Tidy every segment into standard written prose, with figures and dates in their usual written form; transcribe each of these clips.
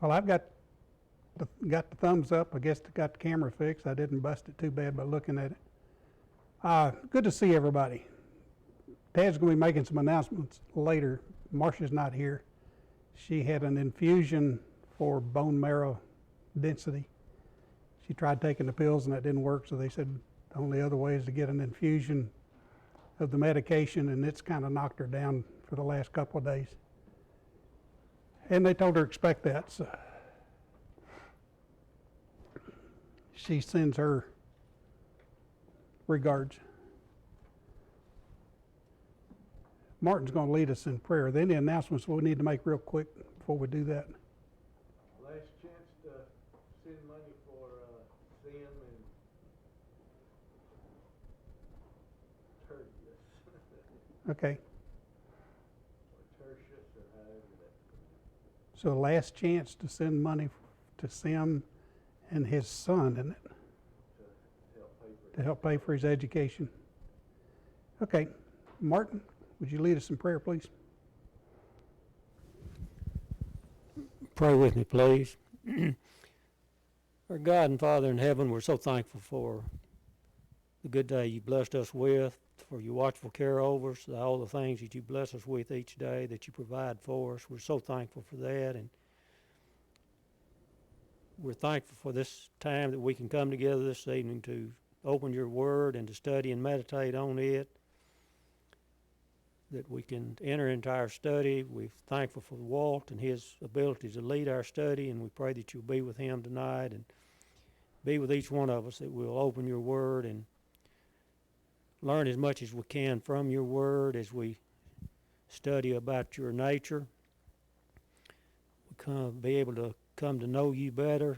Well, I've got the thumbs up. I guess got the camera fixed. I didn't bust it too bad by looking at it. Good to see everybody. Tad's going to be making some announcements later. Marcia's not here. She had an infusion for bone marrow density. She tried taking the pills and that didn't work, so they said the only other way is to get an infusion of the medication, and it's kind of knocked her down for the last couple of days. And they told her expect that, so she sends her regards. Martin's going to lead us in prayer. Then the announcements we need to make real quick before we do that. Last chance to send money for Sam and Tertius. Okay. Or Tertius, or however that. So last chance to send money to Sam and his son, isn't it? To help pay for his education. Okay. Martin, would you lead us in prayer, please? Pray with me, please. Our God and Father in heaven, we're so thankful for the good day you blessed us with, for your watchful care over us, all the things that you bless us with each day, that you provide for us. We're so thankful for that, and we're thankful for this time that we can come together this evening to open your word and to study and meditate on it, that we can enter into our study. We're thankful for Walt and his ability to lead our study, and we pray that you'll be with him tonight and be with each one of us, that we'll open your word and learn as much as we can from your word as we study about your nature. We be able to come to know you better,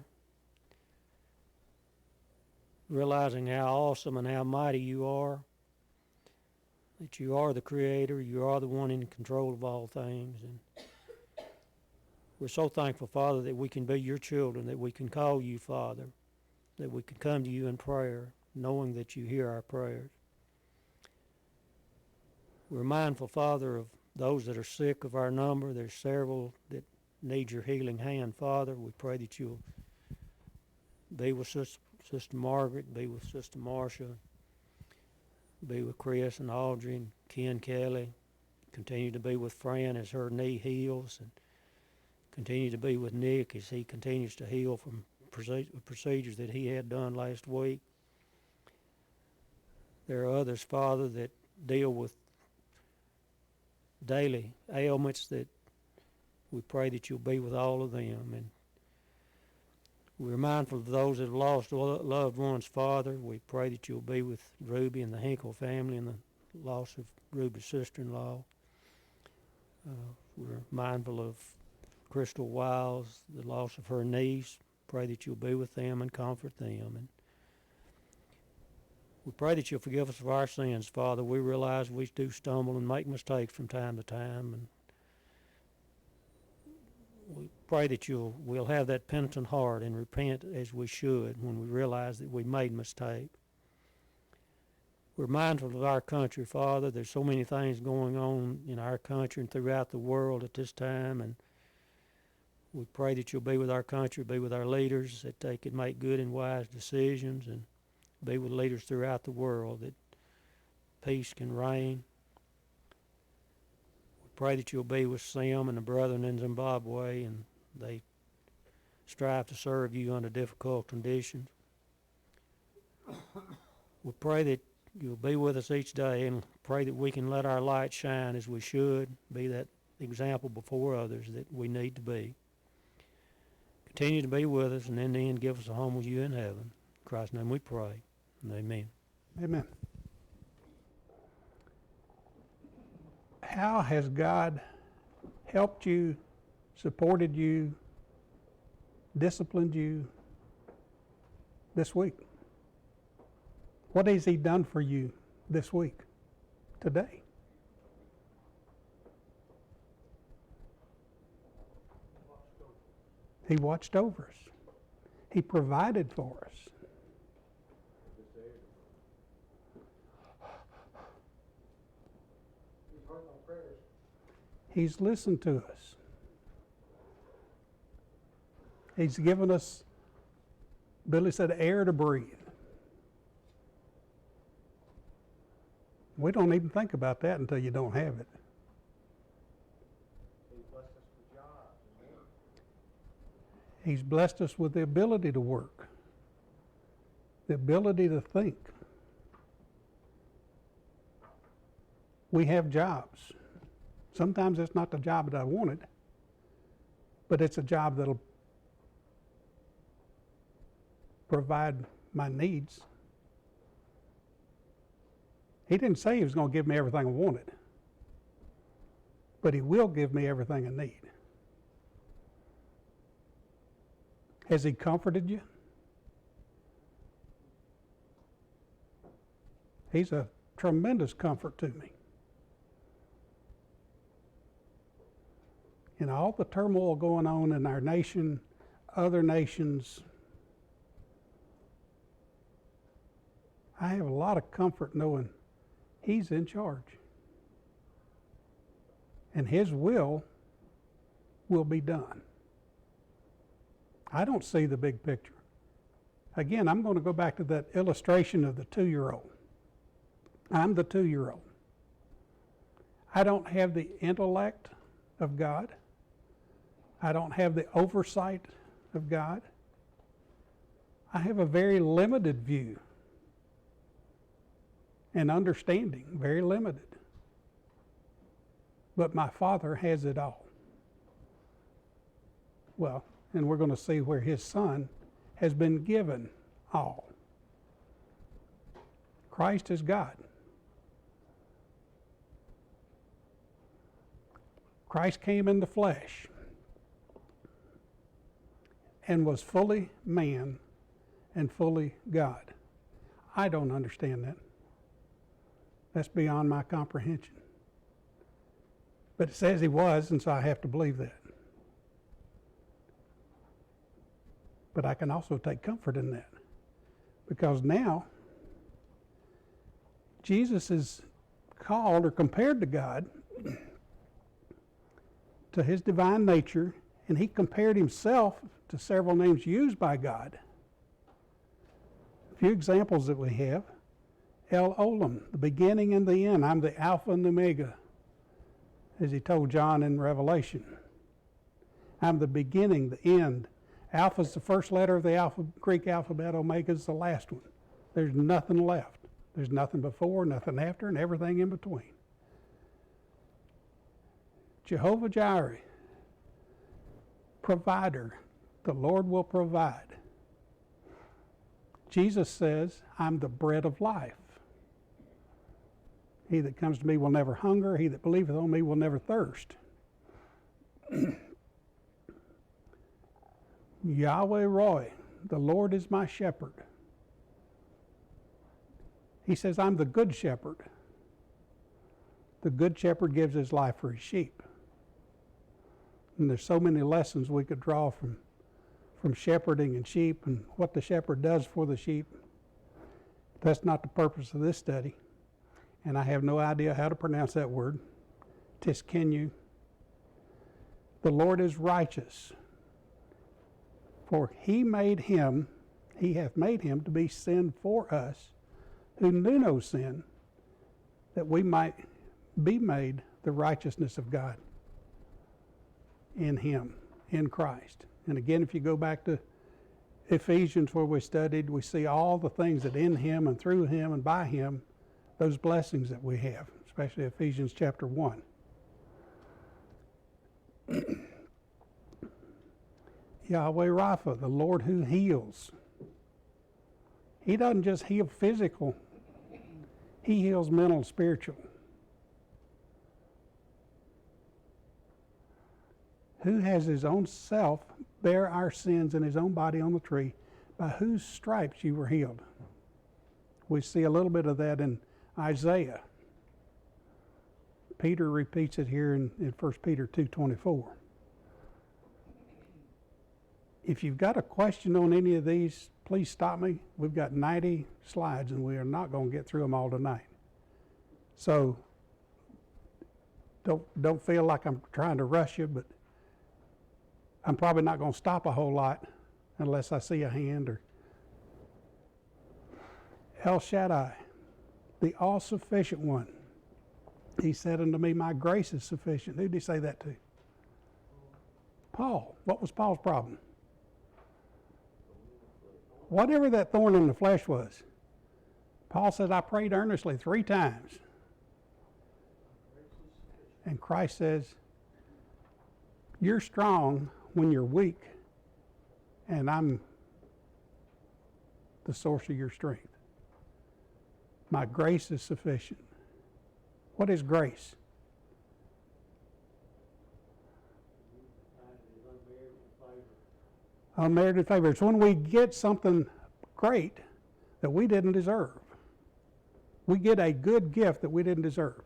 realizing how awesome and how mighty you are, that you are the creator, you are the one in control of all things. And we're so thankful, Father, that we can be your children, that we can call you Father, that we can come to you in prayer, knowing that you hear our prayers. We're mindful, Father, of those that are sick of our number. There's several that need your healing hand, Father. We pray that you'll be with Sister Margaret, be with Sister Marcia, be with Chris and Audrey and Ken Kelly. Continue to be with Fran as her knee heals, and continue to be with Nick as he continues to heal from procedures that he had done last week. There are others, Father, that deal with daily ailments, that we pray that you'll be with all of them. And we're mindful of those that have lost loved ones, Father. We pray that you'll be with Ruby and the Hinkle family and the loss of Ruby's sister-in-law. We're mindful of Crystal Wiles, the loss of her niece. Pray that you'll be with them and comfort them. And we pray that you'll forgive us of our sins, Father. We realize we do stumble and make mistakes from time to time, and we pray that we'll have that penitent heart and repent as we should when we realize that we made a mistake. We're mindful of our country, Father. There's so many things going on in our country and throughout the world at this time, and we pray that you'll be with our country, be with our leaders, that they can make good and wise decisions, and be with leaders throughout the world, that peace can reign. Pray that you'll be with Sam and the brethren in Zimbabwe, and they strive to serve you under difficult conditions. We pray that you'll be with us each day, and pray that we can let our light shine as we should, be that example before others that we need to be. Continue to be with us, and in the end give us a home with you in heaven. In Christ's name we pray. Amen. Amen. How has God helped you, supported you, disciplined you this week? What has he done for you this week, today? He watched over us. He provided for us. He's listened to us. He's given us, Billy said, air to breathe. We don't even think about that until you don't have it. He blessed us with jobs and work. He's blessed us with the ability to work, the ability to think. We have jobs. Sometimes it's not the job that I wanted, but it's a job that'll provide my needs. He didn't say he was going to give me everything I wanted, but he will give me everything I need. Has he comforted you? He's a tremendous comfort to me. In all the turmoil going on in our nation, other nations, I have a lot of comfort knowing he's in charge. And his will be done. I don't see the big picture. Again, I'm going to go back to that illustration of the 2-year-old. I'm the 2-year-old. I don't have the intellect of God. I don't have the oversight of God. I have a very limited view and understanding, very limited. But my Father has it all. Well, and we're going to see where his Son has been given all. Christ is God. Christ came in the flesh and was fully man and fully God. I don't understand that. That's beyond my comprehension. But it says he was, and so I have to believe that. But I can also take comfort in that, because now Jesus is called or compared to God, to his divine nature, and he compared himself to several names used by God. A few examples that we have: El Olam, the beginning and the end. I'm the Alpha and the Omega, as he told John in Revelation. I'm the beginning, the end. Alpha is the first letter of the Greek alphabet. Omega is the last one. There's nothing left. There's nothing before, nothing after, and everything in between. Jehovah Jireh, provider. The Lord will provide. Jesus says, I'm the bread of life. He that comes to me will never hunger. He that believeth on me will never thirst. Yahweh Roy, the Lord is my shepherd. He says, I'm the good shepherd. The good shepherd gives his life for his sheep. And there's so many lessons we could draw from shepherding and sheep and what the shepherd does for the sheep. That's not the purpose of this study. And I have no idea how to pronounce that word. Tiskenu. The Lord is righteous. For he hath made him to be sin for us, who knew no sin, that we might be made the righteousness of God in him, in Christ. And again, if you go back to Ephesians where we studied, we see all the things that in him and through him and by him, those blessings that we have, especially Ephesians chapter 1. Yahweh Rapha, the Lord who heals. He doesn't just heal physical, he heals mental and spiritual. Who has his own self bear our sins in his own body on the tree, by whose stripes you were healed. We see a little bit of that in Isaiah. Peter repeats it here in 1 Peter 2:24. If you've got a question on any of these, please stop me. We've got 90 slides and we are not going to get through them all tonight. So don't feel like I'm trying to rush you, but I'm probably not going to stop a whole lot unless I see a hand. Or El Shaddai, the all-sufficient one. He said unto me, my grace is sufficient. Who did he say that to? Paul. What was Paul's problem? Whatever that thorn in the flesh was. Paul says, I prayed earnestly 3 times. And Christ says, you're strong when you're weak, and I'm the source of your strength. My grace is sufficient. What is grace? Unmerited favor. It's when we get something great that we didn't deserve. We get a good gift that we didn't deserve.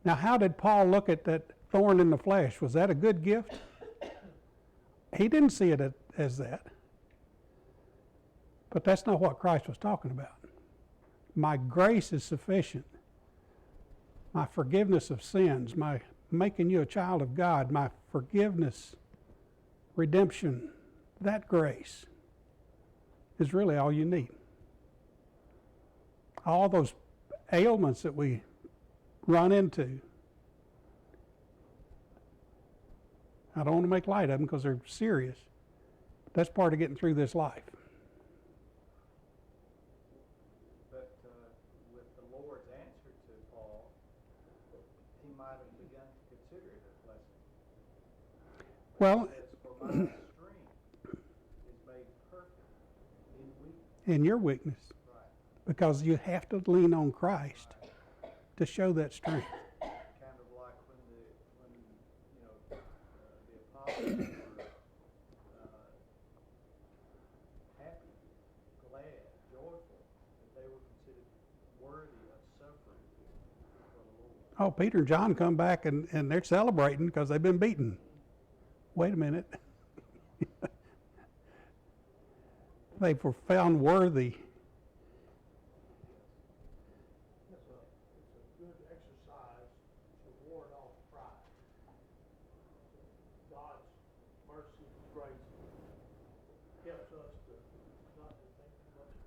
Now, how did Paul look at that thorn in the flesh? Was that a good gift? He didn't see it as that. But that's not what Christ was talking about. My grace is sufficient. My forgiveness of sins, my making you a child of God, my forgiveness, redemption, that grace is really all you need. All those ailments that we run into, I don't want to make light of them because they're serious. That's part of getting through this life. But with the Lord's answer to Paul, he might have begun to consider it a blessing. Well, It says, for my strength is made perfect in weakness. in your weakness, Right. because you have to lean on Christ to show that strength. Kind of like when the apostles were happy, glad, joyful that they were considered worthy of suffering for the Lord. Oh, Peter and John come back and they're celebrating because they've been beaten. Wait a minute. They were found worthy. It's a good exercise to ward off pride. God's mercy and grace helps us to not to think too much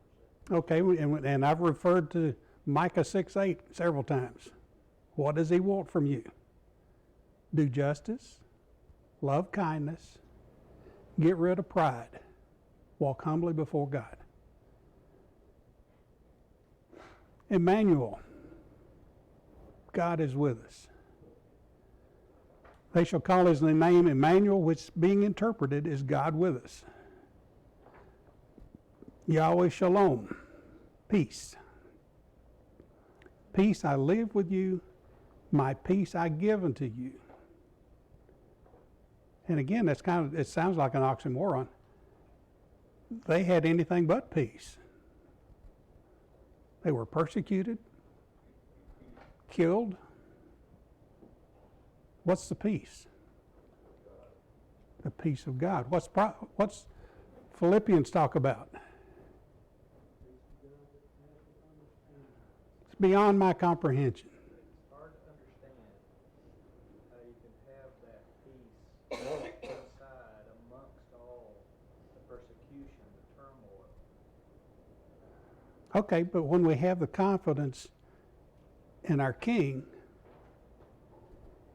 of ourselves. Okay, and I've referred to Micah 6:8 several times. What does he want from you? Do justice, love kindness, get rid of pride, walk humbly before God. Emmanuel, God is with us. They shall call his name Emmanuel, which being interpreted is God with us. Yahweh Shalom, peace. Peace I live with you, my peace I give unto you. And again, it sounds like an oxymoron. They had anything but peace. They were persecuted, killed. What's the peace? The peace of God. What's Philippians talk about? It's beyond my comprehension. It's hard to understand how you can have that peace inside amongst all the persecution, the turmoil. Okay, but when we have the confidence in our King,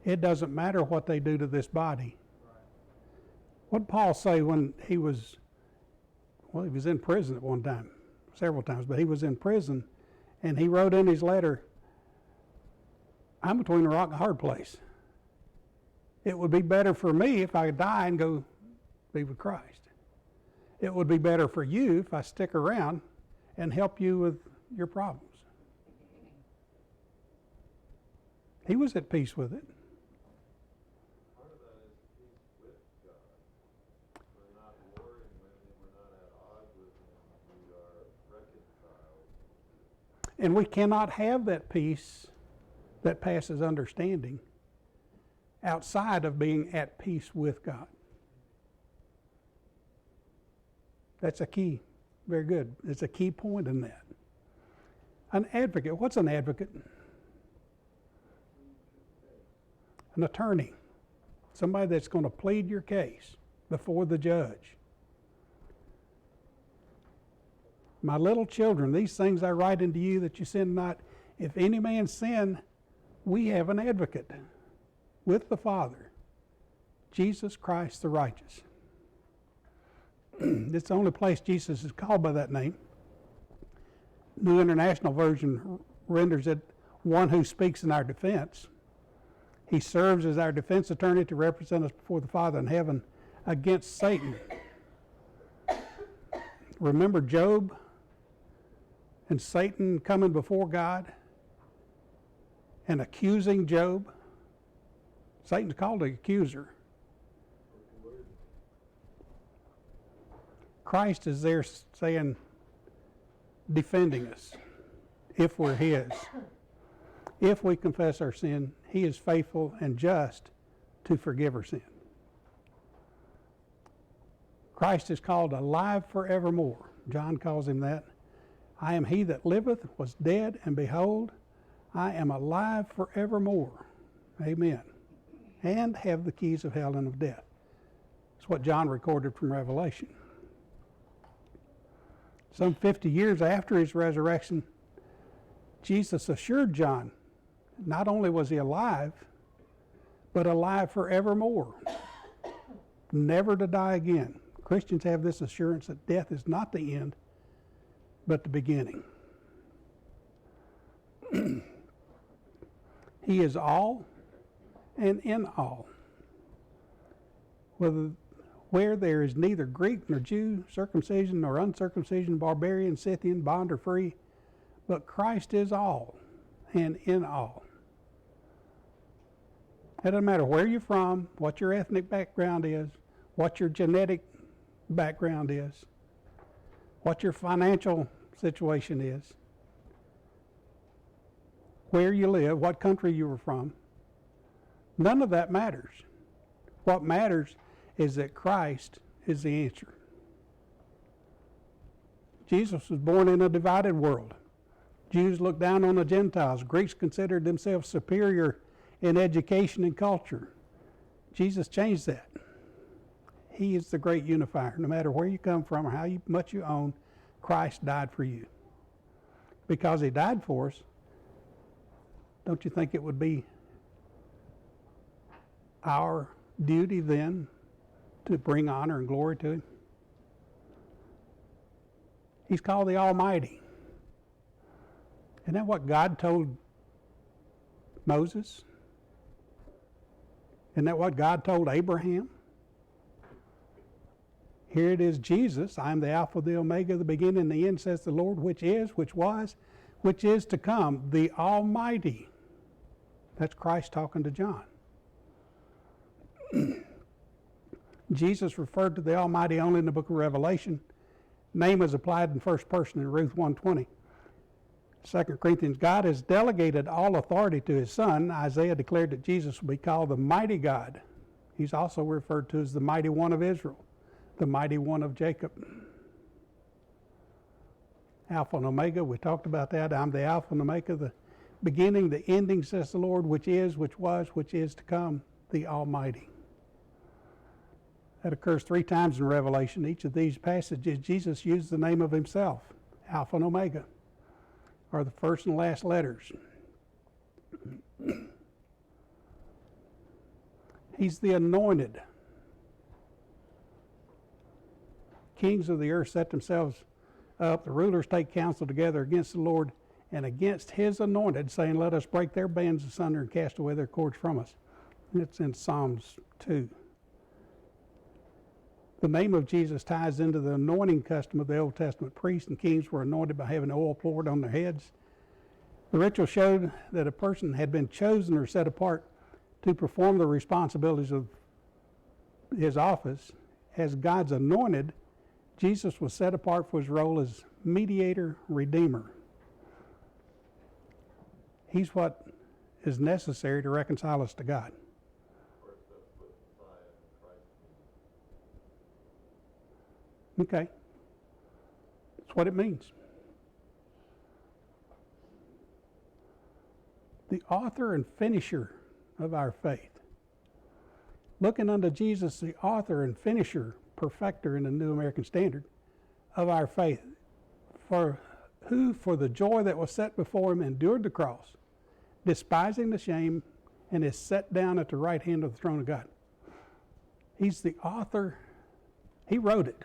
it doesn't matter what they do to this body. Right. What did Paul say when he was in prison at one time, several times, but he was in prison, and he wrote in his letter, I'm between a rock and a hard place. It would be better for me if I die and go be with Christ. It would be better for you if I stick around and help you with your problems. He was at peace with it. Part of that is peace with God. We're not warring with him, we're not at odds with him, we are reconciled. And we cannot have that peace that passes understanding outside of being at peace with God. That's a key. Very good. It's a key point in that. An advocate. What's an advocate? An attorney. somebody that's going to plead your case before the judge. My little children, these things I write unto you that you sin not. If any man sin, we have an advocate with the Father, Jesus Christ the righteous. It's the only place Jesus is called by that name. New International Version renders it one who speaks in our defense. He serves as our defense attorney to represent us before the Father in heaven against Satan. Remember Job and Satan coming before God and accusing Job? Satan's called an accuser. Christ is there saying, defending us, if we're his. If we confess our sin, he is faithful and just to forgive our sin. Christ is called alive forevermore. John calls him that. I am he that liveth, was dead, and behold, I am alive forevermore. Amen. And have the keys of hell and of death. That's what John recorded from Revelation. Some 50 years after his resurrection, Jesus assured John, not only was he alive, but alive forevermore, never to die again. Christians have this assurance that death is not the end, but the beginning. He is all and in all. Where there is neither Greek nor Jew, circumcision nor uncircumcision, barbarian, Scythian, bond or free, but Christ is all and in all. It doesn't matter where you're from, what your ethnic background is, what your genetic background is, what your financial situation is, where you live, what country you were from. None of that matters. What matters is that Christ is the answer. Jesus was born in a divided world. Jews looked down on the Gentiles. Greeks considered themselves superior in education and culture. Jesus changed that. He is the great unifier. No matter where you come from or how much you own, Christ died for you. Because he died for us, don't you think it would be our duty then to bring honor and glory to him? He's called the Almighty. Isn't that what God told Moses? Isn't that what God told Abraham? Here it is, Jesus, I am the Alpha, the Omega, the beginning and the end, says the Lord, which is, which was, which is to come, the Almighty. That's Christ talking to John. Jesus referred to the Almighty only in the book of Revelation. Name is applied in first person in Ruth 1:20. 2 Corinthians, God has delegated all authority to his Son. Isaiah declared that Jesus will be called the Mighty God. He's also referred to as the Mighty One of Israel, the Mighty One of Jacob. Alpha and Omega, we talked about that. I'm the Alpha and Omega, the beginning, the ending, says the Lord, which is, which was, which is to come, the Almighty. That occurs 3 times in Revelation. Each of these passages, Jesus used the name of himself, Alpha and Omega, or the first and last letters. He's the anointed. Kings of the earth set themselves up. The rulers take counsel together against the Lord and against his anointed, saying, let us break their bands asunder and cast away their cords from us. And it's in Psalms 2. The name of Jesus ties into the anointing custom of the Old Testament. Priests and kings were anointed by having oil poured on their heads. The ritual showed that a person had been chosen or set apart to perform the responsibilities of his office. As God's anointed, Jesus was set apart for his role as mediator, redeemer. He's what is necessary to reconcile us to God. Okay. That's what it means. The author and finisher of our faith. looking unto Jesus, the author and finisher, perfecter in the New American Standard, of our faith, for who for the joy that was set before him endured the cross, despising the shame, and is set down at the right hand of the throne of God. He's the author. He wrote it.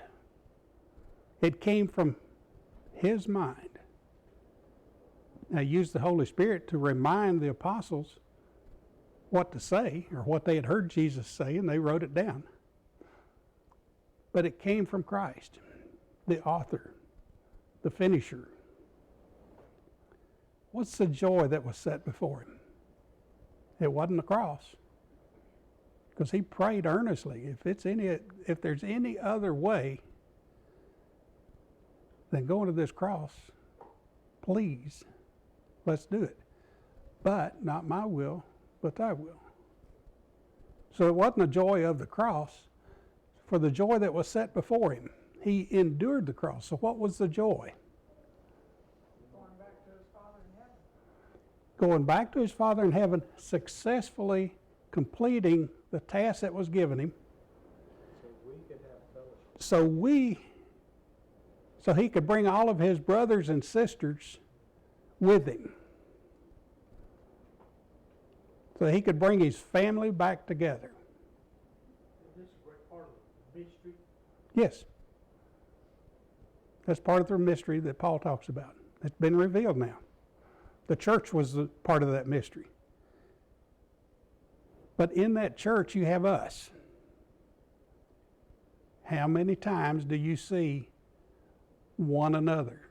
It came from his mind. Now, he used the Holy Spirit to remind the apostles what to say, or what they had heard Jesus say, and they wrote it down. But it came from Christ, the author, the finisher. What's the joy that was set before him? It wasn't the cross, because he prayed earnestly. If there's any other way than going to this cross, please, let's do it. But not my will, but thy will. So it wasn't the joy of the cross, for the joy that was set before him. He endured the cross. So what was the joy? Going back to his Father in heaven. Going back to his Father in heaven, successfully completing the task that was given him, So we could have fellowship. so he could bring all of his brothers and sisters with him. So he could bring his family back together. Is this a great part of the mystery? Yes. That's part of the mystery that Paul talks about. It's been revealed now. The church was a part of that mystery. But in that church, you have us. How many times do you see one another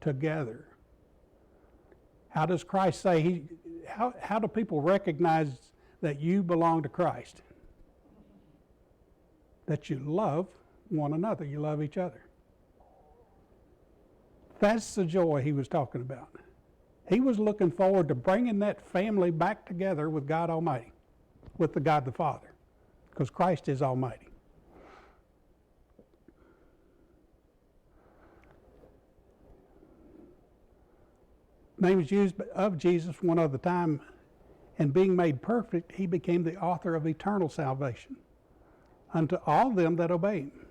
together? How does Christ say, how do people recognize that you belong to Christ? That you love one another, you love each other. That's the joy he was talking about. He was looking forward to bringing that family back together with God Almighty, with the God the Father, because Christ is Almighty. Name is used of Jesus one other time, and being made perfect, he became the author of eternal salvation unto all them that obey him.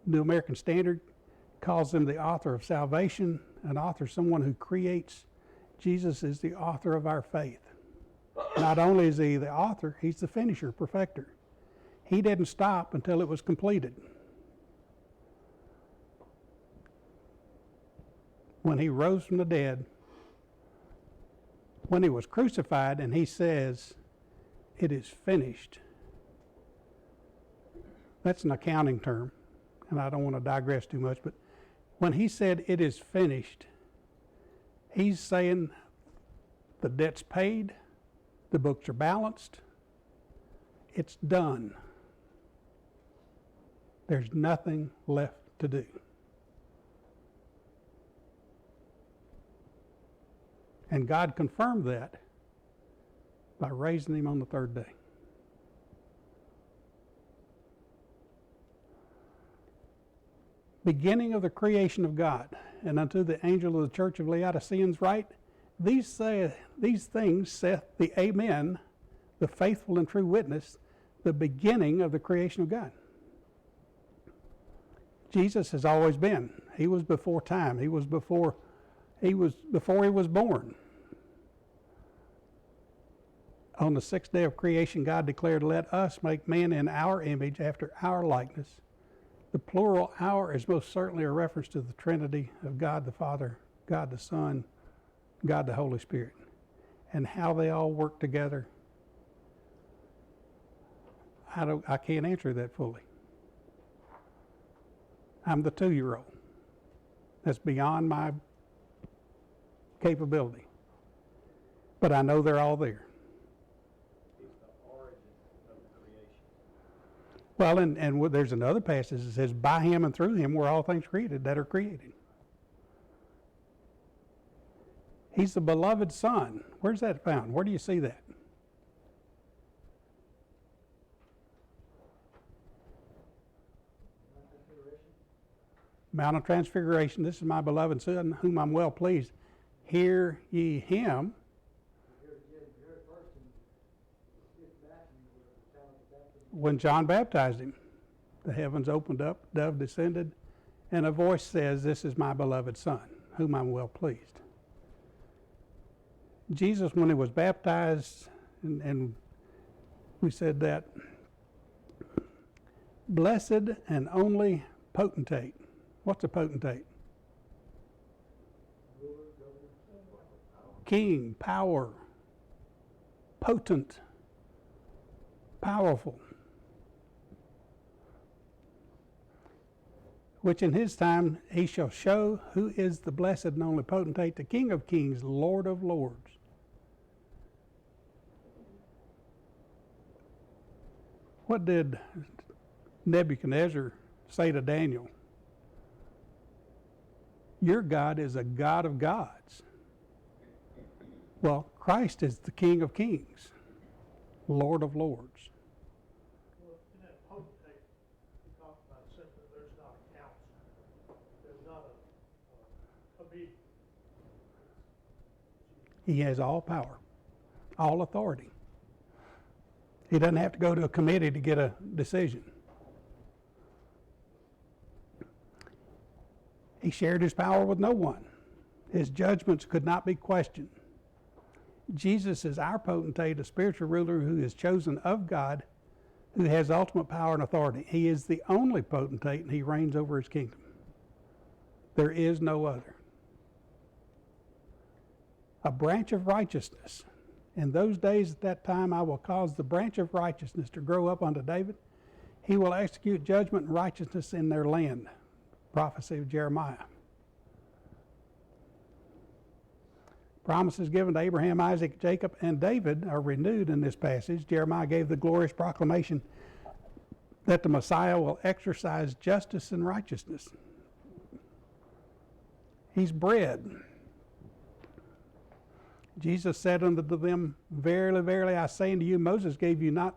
New American Standard calls him the author of salvation. An author, someone who creates. Jesus is the author of our faith. Not only is he the author, he's the finisher, perfecter. He didn't stop until it was completed. When he rose from the dead, when he was crucified, and he says, "It is finished." That's an accounting term, and I don't want to digress too much, but when he said, "It is finished," he's saying the debt's paid, the books are balanced, it's done. There's nothing left to do. And God confirmed that by raising him on the third day. Beginning of the creation of God, and unto the angel of the church of Laodiceans write, these things saith the Amen, the faithful and true witness, the beginning of the creation of God. Jesus has always been. He was before time. He was before he was born. On the sixth day of creation, God declared, "Let us make man in our image, after our likeness." The plural "our" is most certainly a reference to the Trinity of God the Father, God the Son, God the Holy Spirit, and how they all work together. I can't answer that fully. I'm the 2-year-old. That's beyond my capability. But I know they're all there. He's the origin of the creation. Well, and there's another passage that says, "By him and through him were all things created that are created." He's the beloved Son. Where's that found? Where do you see that? Mount of Transfiguration. "This is my beloved Son, whom I'm well pleased. Hear ye him." when John baptized him. The heavens opened up, dove descended, and a voice says, "This is my beloved Son, whom I'm well pleased." Jesus, when he was baptized, and we said that, blessed and only potentate. What's a potentate? King, power, potent, powerful. Which in his time he shall show who is the blessed and only potentate, the King of kings, Lord of lords. What did Nebuchadnezzar say to Daniel? Your God is a God of gods. Well, Christ is the King of kings, Lord of lords. Well, in that potentate, we talked about simply there's not a council. There's not a meeting. He has all power, all authority. He doesn't have to go to a committee to get a decision. He shared his power with no one. His judgments could not be questioned. Jesus is our potentate, a spiritual ruler who is chosen of God, who has ultimate power and authority. He is the only potentate, and he reigns over his kingdom. There is no other. A branch of righteousness. In those days at that time, I will cause the branch of righteousness to grow up unto David. He will execute judgment and righteousness in their land. Prophecy of Jeremiah. Promises given to Abraham, Isaac, Jacob, and David are renewed in this passage. Jeremiah gave the glorious proclamation that the Messiah will exercise justice and righteousness. He's bread. Jesus said unto them, Verily, verily, I say unto you, Moses gave you not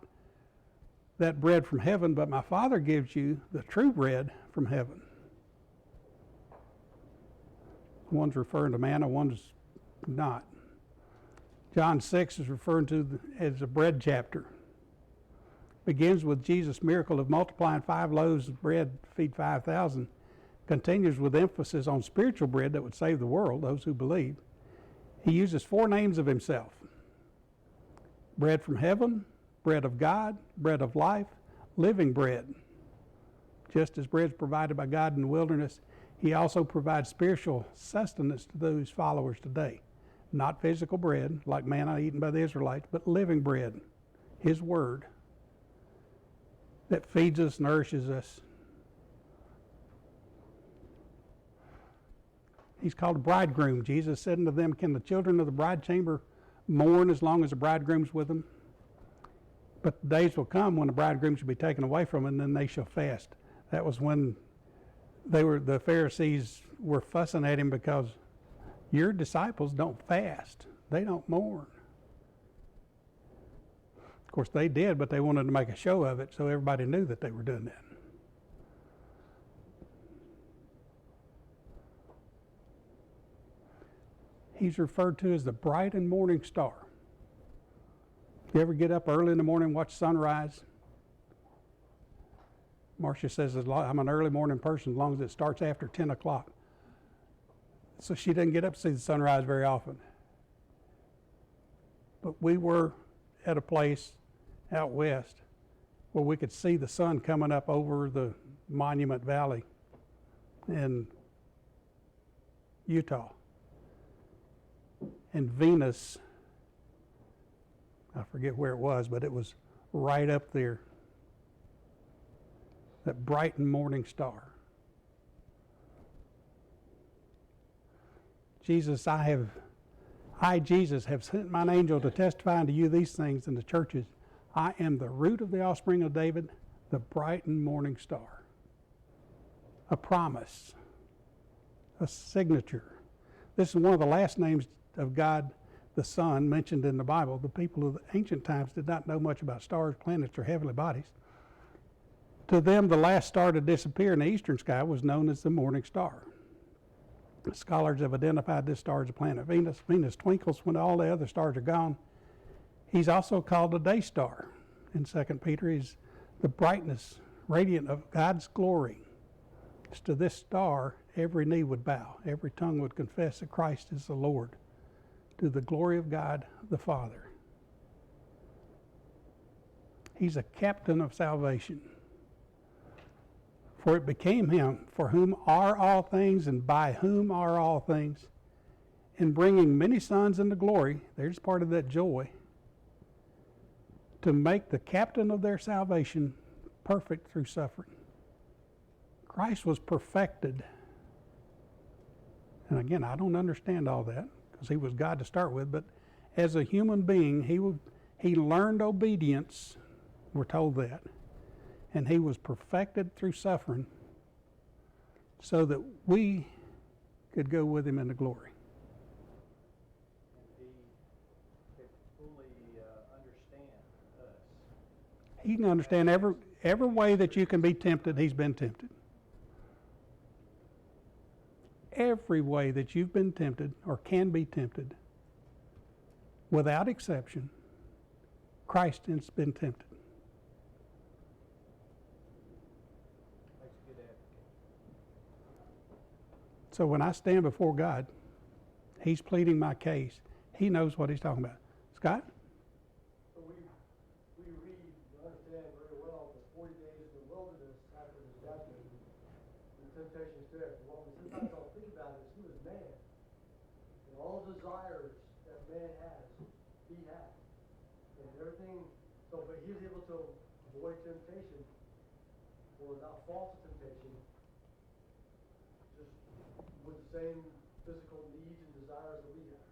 that bread from heaven, but my Father gives you the true bread from heaven. One's referring to manna, one's not. John 6 is referring to as a bread chapter. Begins with Jesus' miracle of multiplying 5 loaves of bread to feed 5,000. Continues with emphasis on spiritual bread that would save the world, those who believe. He uses 4 names of himself. Bread from heaven, bread of God, bread of life, living bread. Just as bread is provided by God in the wilderness, he also provides spiritual sustenance to those followers today. Not physical bread, like manna eaten by the Israelites, but living bread, his word, that feeds us, nourishes us. He's called a bridegroom. Jesus said unto them, Can the children of the bride chamber mourn as long as the bridegroom's with them? But the days will come when the bridegroom shall be taken away from them, and then they shall fast. That was when the Pharisees were fussing at him because your disciples don't fast. They don't mourn. Of course, they did, but they wanted to make a show of it so everybody knew that they were doing that. He's referred to as the bright and morning star. You ever get up early in the morning and watch sunrise? Marcia says, I'm an early morning person as long as it starts after 10 o'clock. So she doesn't get up to see the sunrise very often. But we were at a place out west where we could see the sun coming up over the Monument Valley in Utah. And Venus, I forget where it was, but it was right up there. That bright and morning star. Jesus, I, Jesus, have sent mine angel to testify unto you these things in the churches. I am the root of the offspring of David, the bright and morning star. A promise, a signature. This is one of the last names of God, the Son, mentioned in the Bible. The people of the ancient times did not know much about stars, planets, or heavenly bodies. To them, the last star to disappear in the eastern sky was known as the morning star. Scholars have identified this star as the planet Venus. Venus twinkles when all the other stars are gone. He's also called a day star. In 2 Peter, he's the brightness, radiant of God's glory. It's to this star every knee would bow, every tongue would confess that Christ is the Lord, to the glory of God the Father. He's a captain of salvation. For it became him, for whom are all things and by whom are all things, in bringing many sons into glory, there's part of that joy, to make the captain of their salvation perfect through suffering. Christ was perfected. And again, I don't understand all that, because he was God to start with, but as a human being, he learned obedience, we're told that, and he was perfected through suffering so that we could go with him into glory. And he could fully understand us. He can understand every way that you can be tempted, he's been tempted. Every way that you've been tempted or can be tempted, without exception, Christ has been tempted. Makes a good advocate. So when I stand before God, he's pleading my case. He knows what he's talking about. Scott? So we read and understand very well the 40 days in the wilderness after his baptism, the temptations there. What we sometimes don't think about is he was man. And all the desires that man has, he had. And everything, so but he was able to avoid temptation, or not fall to temptation, just with the same physical needs and desires that we have.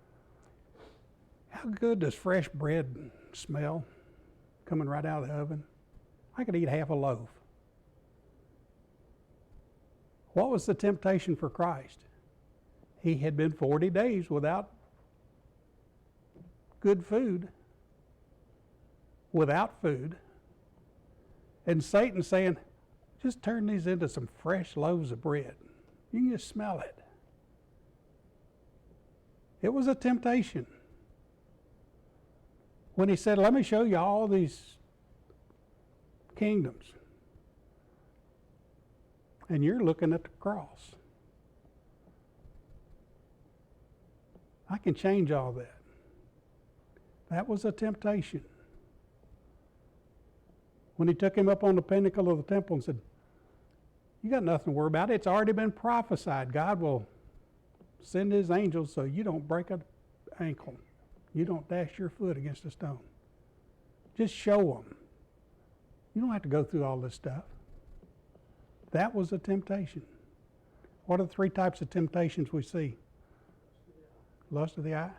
How good does fresh bread smell coming right out of the oven? I could eat half a loaf. What was the temptation for Christ? He had been 40 days without good food, without food, and Satan saying, just turn these into some fresh loaves of bread. You can just smell it. It was a temptation. When he said, let me show you all these kingdoms. And you're looking at the cross. I can change all that. That was a temptation. When he took him up on the pinnacle of the temple and said, you got nothing to worry about. It's already been prophesied. God will send his angels so you don't break an ankle. You don't dash your foot against a stone. Just show them. You don't have to go through all this stuff. That was a temptation. What are the three types of temptations we see? Lust of the eye?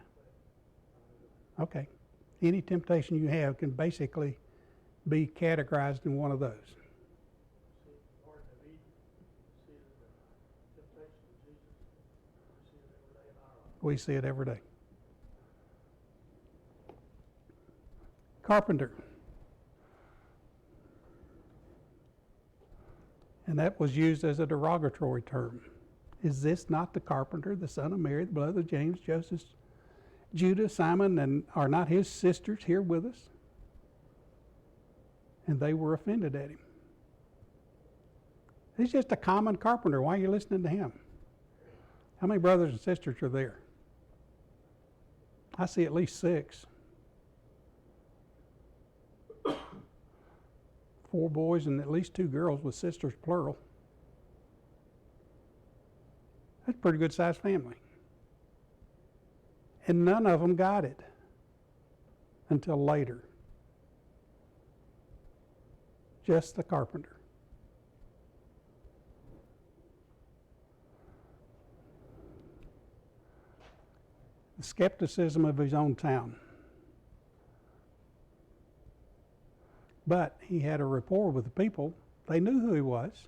Okay. Any temptation you have can basically be categorized in one of those. See it in the Garden of Eden, see it in the temptation of Jesus, we see it every day in our life. We see it every day. Carpenter. And that was used as a derogatory term. Is this not the carpenter, the son of Mary, the brother of James, Joseph, Judah, Simon, and are not his sisters here with us? And they were offended at him. He's just a common carpenter. Why are you listening to him? How many brothers and sisters are there? I see at least 6. 4 boys and at least 2 girls with sisters, plural. That's a pretty good sized family. And none of them got it until later. Just the carpenter. The skepticism of his own town. But he had a rapport with the people. They knew who he was,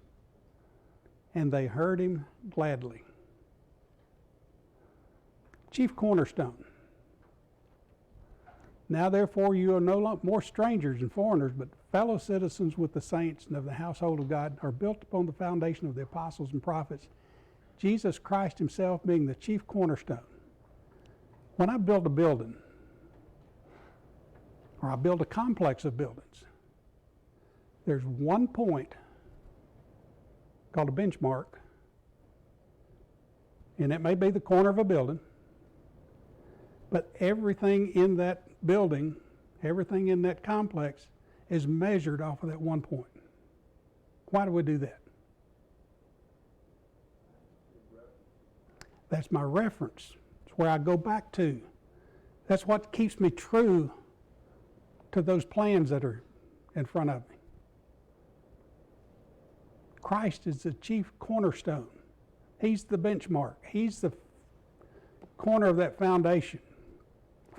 and they heard him gladly. Chief cornerstone. Now therefore you are no more strangers and foreigners, but fellow citizens with the saints and of the household of God, are built upon the foundation of the apostles and prophets, Jesus Christ himself being the chief cornerstone. When I build a building, or I build a complex of buildings, There's one point called a benchmark, and it may be the corner of a building, but everything in that building, everything in that complex is measured off of that one point. Why do we do that? That's my reference. It's where I go back to. That's what keeps me true to those plans that are in front of me. Christ is the chief cornerstone. He's the benchmark. He's the corner of that foundation.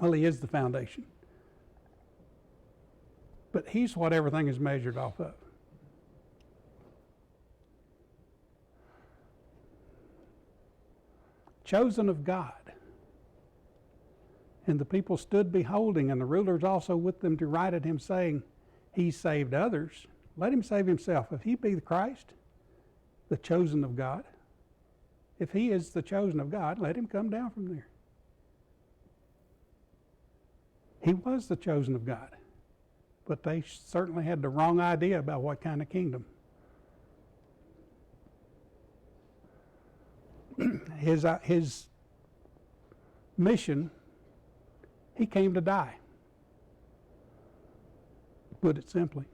Well, he is the foundation. But he's what everything is measured off of. Chosen of God. And the people stood beholding, and the rulers also with them derided him, saying, He saved others. Let him save himself. If he be the Christ, the chosen of God, if he is the chosen of God, let him come down from there. He was the chosen of God, but they certainly had the wrong idea about what kind of kingdom. His mission, he came to die. Put it simply.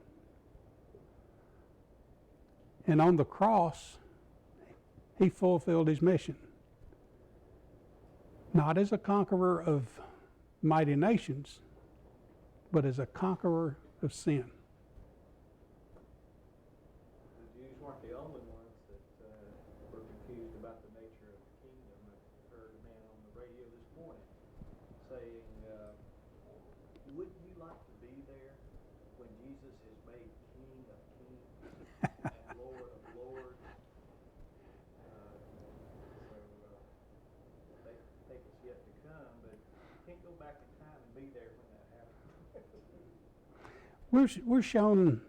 And on the cross, he fulfilled his mission. Not as a conqueror of mighty nations, but as a conqueror of sin. The Jews weren't the only ones that were confused about the nature of the kingdom. I heard a man on the radio this morning saying, wouldn't you like to be there when Jesus is made King of Kings and Lord of Lords? They think it's yet to come, but you can't go back in time and be there when that happens. We're shown.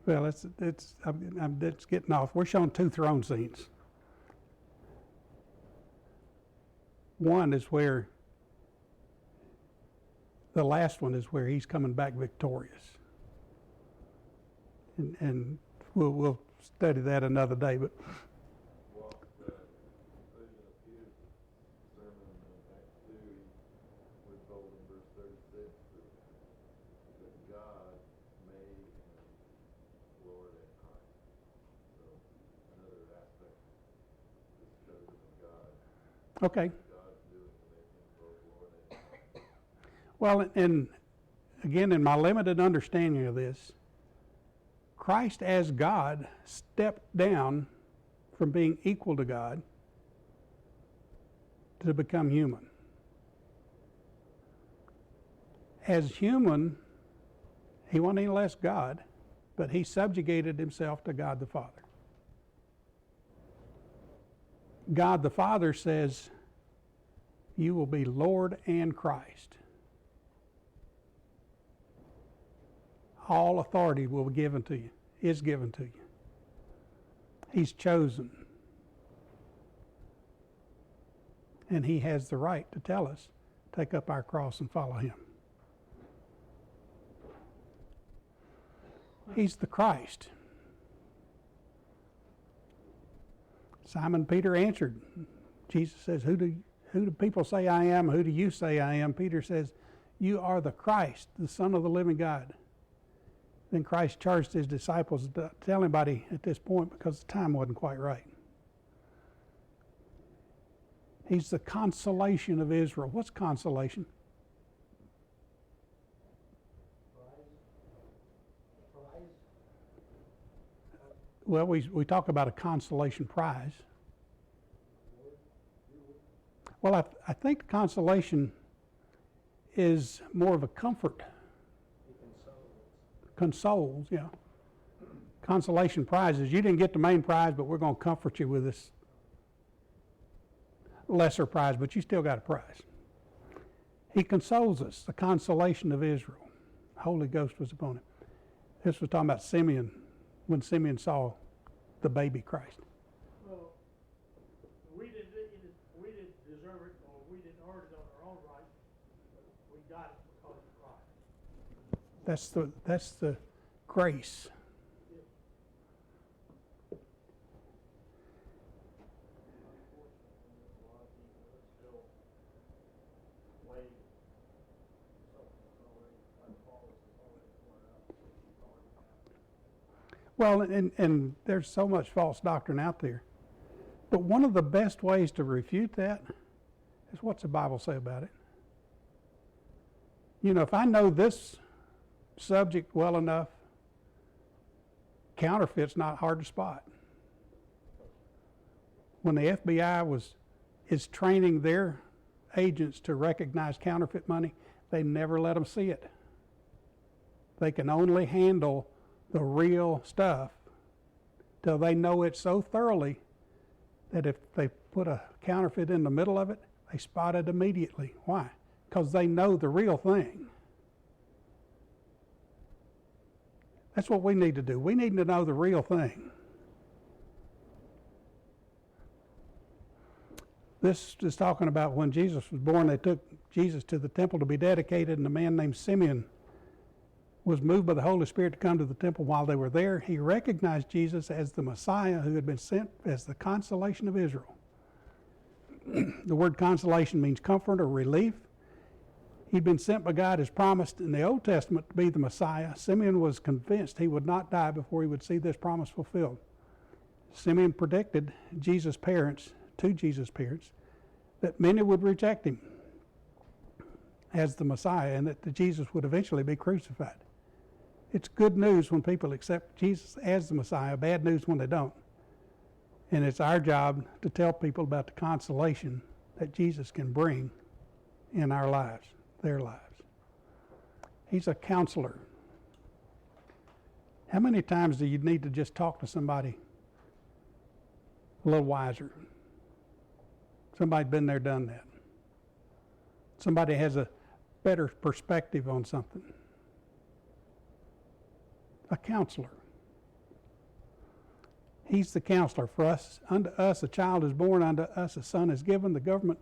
Well, it's getting off. We're shown two throne scenes. One is where the last one is where he's coming back victorious, and we'll study that another day. But Well, the vision of Peter's sermon in Acts 2, we're told in verse 36 that God made him Lord and Christ. So another aspect is chosen of God. okay. God's doing to make him both Lord and Christ. Well, and again, in my limited understanding of this, Christ as God stepped down from being equal to God to become human. As human, he wasn't any less God, but he subjugated himself to God the Father. God the Father says, you will be Lord and Christ. All authority will be given to you, is given to you. He's chosen. And he has the right to tell us, take up our cross and follow him. He's the Christ. Simon Peter answered. Jesus says, who do people say I am? Who do you say I am? Peter says, you are the Christ, the Son of the living God. Then Christ charged his disciples to tell anybody at this point because the time wasn't quite right. He's the consolation of Israel. What's consolation? Prize. Well, we talk about a consolation prize. Well, I think consolation is more of a comfort. He Consoles, yeah. Consolation prizes. You didn't get the main prize, but we're going to comfort you with this lesser prize, but you still got a prize. He consoles us, the consolation of Israel. The Holy Ghost was upon him. This was talking about Simeon, when Simeon saw the baby Christ. Well, we didn't deserve it, or we didn't earn it on our own right, but we got it because of Christ. That's the grace. Well, and there's so much false doctrine out there. But one of the best ways to refute that is what's the Bible say about it? You know, if I know this subject well enough, counterfeit's not hard to spot. When the FBI is training their agents to recognize counterfeit money, they never let them see it. They can only handle the real stuff till they know it so thoroughly that if they put a counterfeit in the middle of it, they spot it immediately. Why? Because they know the real thing. That's what we need to do. We need to know the real thing. This is talking about when Jesus was born, they took Jesus to the temple to be dedicated, and a man named Simeon was moved by the Holy Spirit to come to the temple. While they were there, he recognized Jesus as the Messiah who had been sent as the consolation of Israel. The word consolation means comfort or relief. He'd been sent by God as promised in the Old Testament to be the Messiah. Simeon was convinced he would not die before he would see this promise fulfilled. Simeon predicted Jesus' parents, that many would reject him as the Messiah and that Jesus would eventually be crucified. It's good news when people accept Jesus as the Messiah, bad news when they don't. And it's our job to tell people about the consolation that Jesus can bring in our lives, their lives. He's a counselor. How many times do you need to just talk to somebody a little wiser? Somebody's been there, done that. Somebody has a better perspective on something. A counselor. He's the counselor for us. Unto us a child is born, unto us a son is given. The government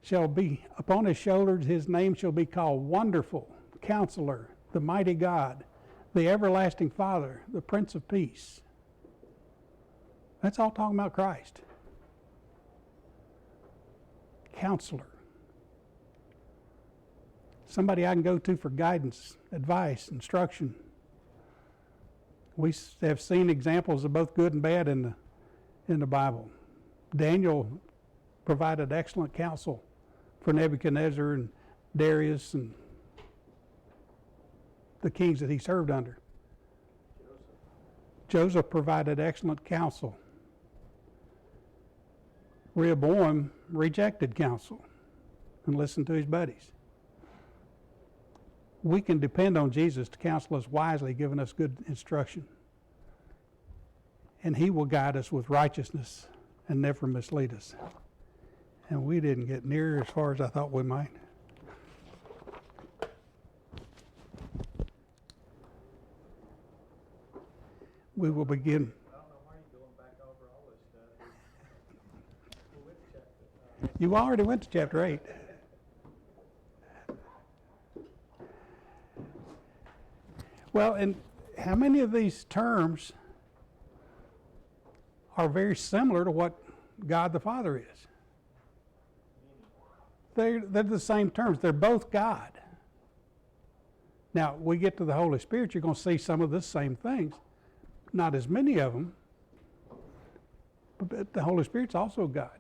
shall be upon his shoulders. His name shall be called Wonderful, Counselor, the Mighty God, the Everlasting Father, the Prince of Peace. That's all talking about Christ. Counselor. Somebody I can go to for guidance, advice, instruction. We have seen examples of both good and bad in the Bible. Daniel provided excellent counsel for Nebuchadnezzar and Darius and the kings that he served under. Joseph provided excellent counsel. Rehoboam rejected counsel and listened to his buddies. We can depend on Jesus to counsel us wisely, giving us good instruction. And he will guide us with righteousness and never mislead us. And we didn't get near as far as I thought we might. We will begin. I don't know why you're going back over all this stuff. We're with chapter. You already went to chapter 8. Well, and how many of these terms are very similar to what God the Father is? They're the same terms. They're both God. Now, we get to the Holy Spirit, you're going to see some of the same things. Not as many of them, but the Holy Spirit's also God.